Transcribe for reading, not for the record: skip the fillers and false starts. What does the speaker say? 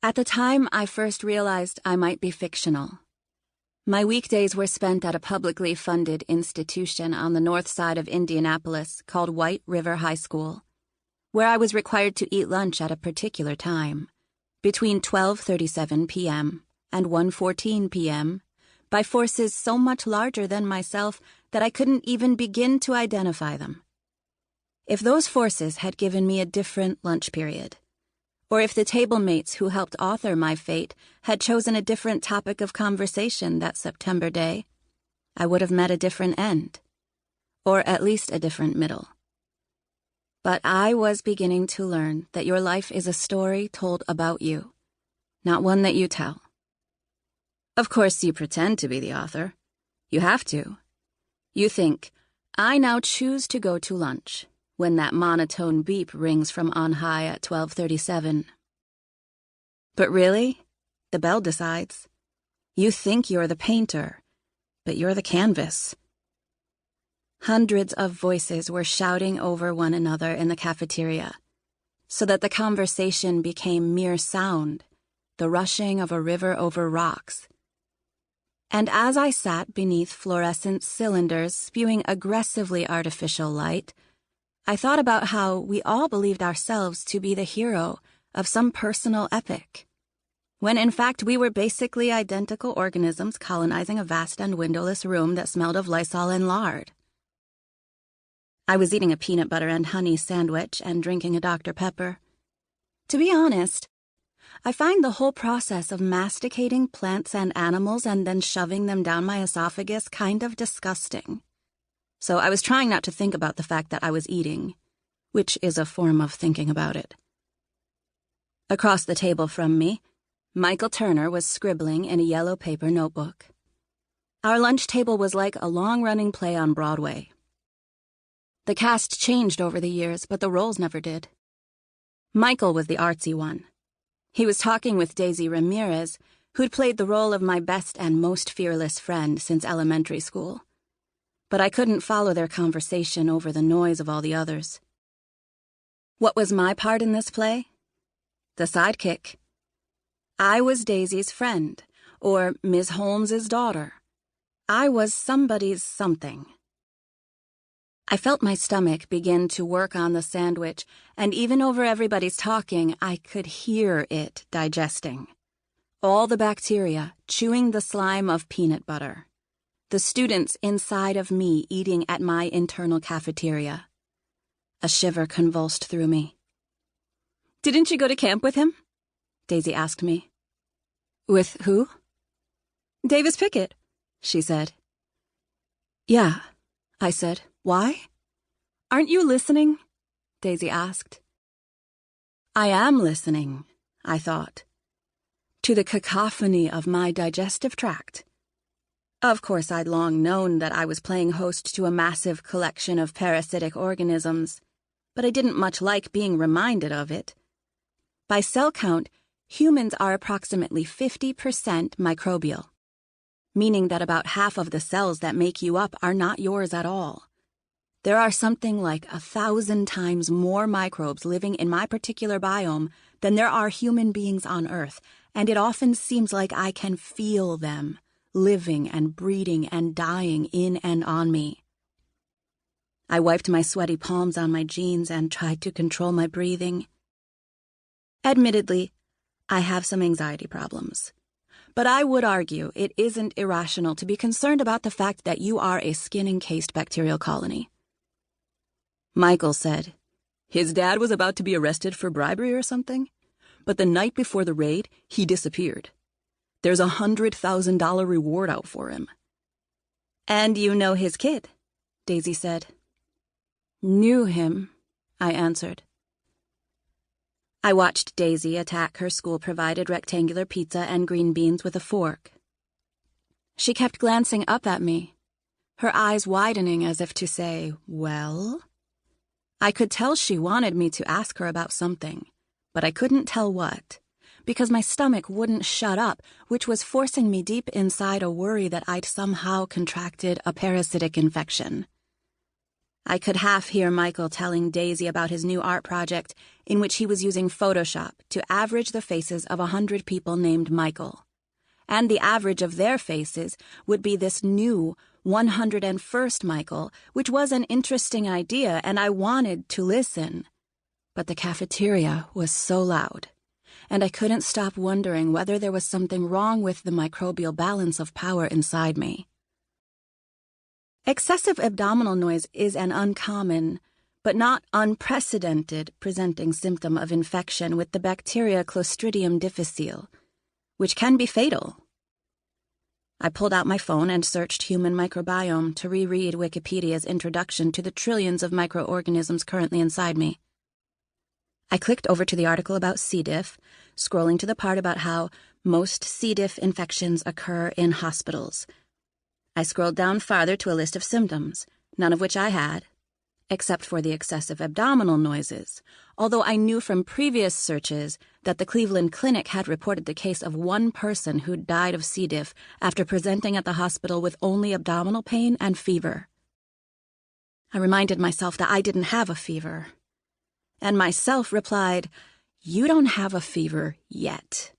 At the time, I first realized I might be fictional. My weekdays were spent at a publicly funded institution on the north side of Indianapolis called White River High School, where I was required to eat lunch at a particular time, between 12:37 p.m. and 1:14 p.m., by forces so much larger than myself that I couldn't even begin to identify them. If those forces had given me a different lunch period, or if the table mates who helped author my fate had chosen a different topic of conversation that September day, I would have met a different end, or at least a different middle. But I was beginning to learn that your life is a story told about you, not one that you tell. Of course, you pretend to be the author. You have to. You think, I now choose to go to lunch, when that monotone beep rings from on high at 12:37. But really, the bell decides. You think you're the painter, but you're the canvas. Hundreds of voices were shouting over one another in the cafeteria, so that the conversation became mere sound, the rushing of a river over rocks. And as I sat beneath fluorescent cylinders spewing aggressively artificial light, I thought about how we all believed ourselves to be the hero of some personal epic, when in fact we were basically identical organisms colonizing a vast and windowless room that smelled of Lysol and lard. I was eating a peanut butter and honey sandwich and drinking a Dr. Pepper. To be honest, I find the whole process of masticating plants and animals and then shoving them down my esophagus kind of disgusting. So I was trying not to think about the fact that I was eating, which is a form of thinking about it. Across the table from me, Michael Turner was scribbling in a yellow paper notebook. Our lunch table was like a long-running play on Broadway. The cast changed over the years, but the roles never did. Michael was the artsy one. He was talking with Daisy Ramirez, who'd played the role of my best and most fearless friend since elementary school. But I couldn't follow their conversation over the noise of all the others. What was my part in this play? The sidekick. I was Daisy's friend, or Ms. Holmes's daughter. I was somebody's something. I felt my stomach begin to work on the sandwich, and even over everybody's talking, I could hear it digesting. All the bacteria chewing the slime of peanut butter. The students inside of me eating at my internal cafeteria. A shiver convulsed through me. "Didn't you go to camp with him?" Daisy asked me. "With who?" "Davis Pickett," she said. "Yeah," I said. "Why?" "Aren't you listening?" Daisy asked. I am listening, I thought, to the cacophony of my digestive tract. Of course, I'd long known that I was playing host to a massive collection of parasitic organisms, but I didn't much like being reminded of it. By cell count, humans are approximately 50% microbial, meaning that about half of the cells that make you up are not yours at all. There are something like 1,000 times more microbes living in my particular biome than there are human beings on Earth, and it often seems like I can feel them, living and breeding and dying in and on me. I wiped my sweaty palms on my jeans and tried to control my breathing. Admittedly, I have some anxiety problems, but I would argue it isn't irrational to be concerned about the fact that you are a skin-encased bacterial colony. Michael said, "His dad was about to be arrested for bribery or something, but the night before the raid, he disappeared. There's a $100,000 reward out for him." "And you know his kid," Daisy said. "Knew him," I answered. I watched Daisy attack her school-provided rectangular pizza and green beans with a fork. She kept glancing up at me, her eyes widening as if to say, "Well?" I could tell she wanted me to ask her about something, but I couldn't tell what, because my stomach wouldn't shut up, which was forcing me deep inside a worry that I'd somehow contracted a parasitic infection. I could half hear Michael telling Daisy about his new art project in which he was using Photoshop to average the faces of 100 people named Michael. And the average of their faces would be this new 101st Michael, which was an interesting idea, and I wanted to listen. But the cafeteria was so loud, and I couldn't stop wondering whether there was something wrong with the microbial balance of power inside me. Excessive abdominal noise is an uncommon, but not unprecedented, presenting symptom of infection with the bacteria Clostridium difficile, which can be fatal. I pulled out my phone and searched human microbiome to reread Wikipedia's introduction to the trillions of microorganisms currently inside me. I clicked over to the article about C. diff, scrolling to the part about how most C. diff infections occur in hospitals. I scrolled down farther to a list of symptoms, none of which I had, except for the excessive abdominal noises, although I knew from previous searches that the Cleveland Clinic had reported the case of one person who died of C. diff after presenting at the hospital with only abdominal pain and fever. I reminded myself that I didn't have a fever, and myself replied, "You don't have a fever yet."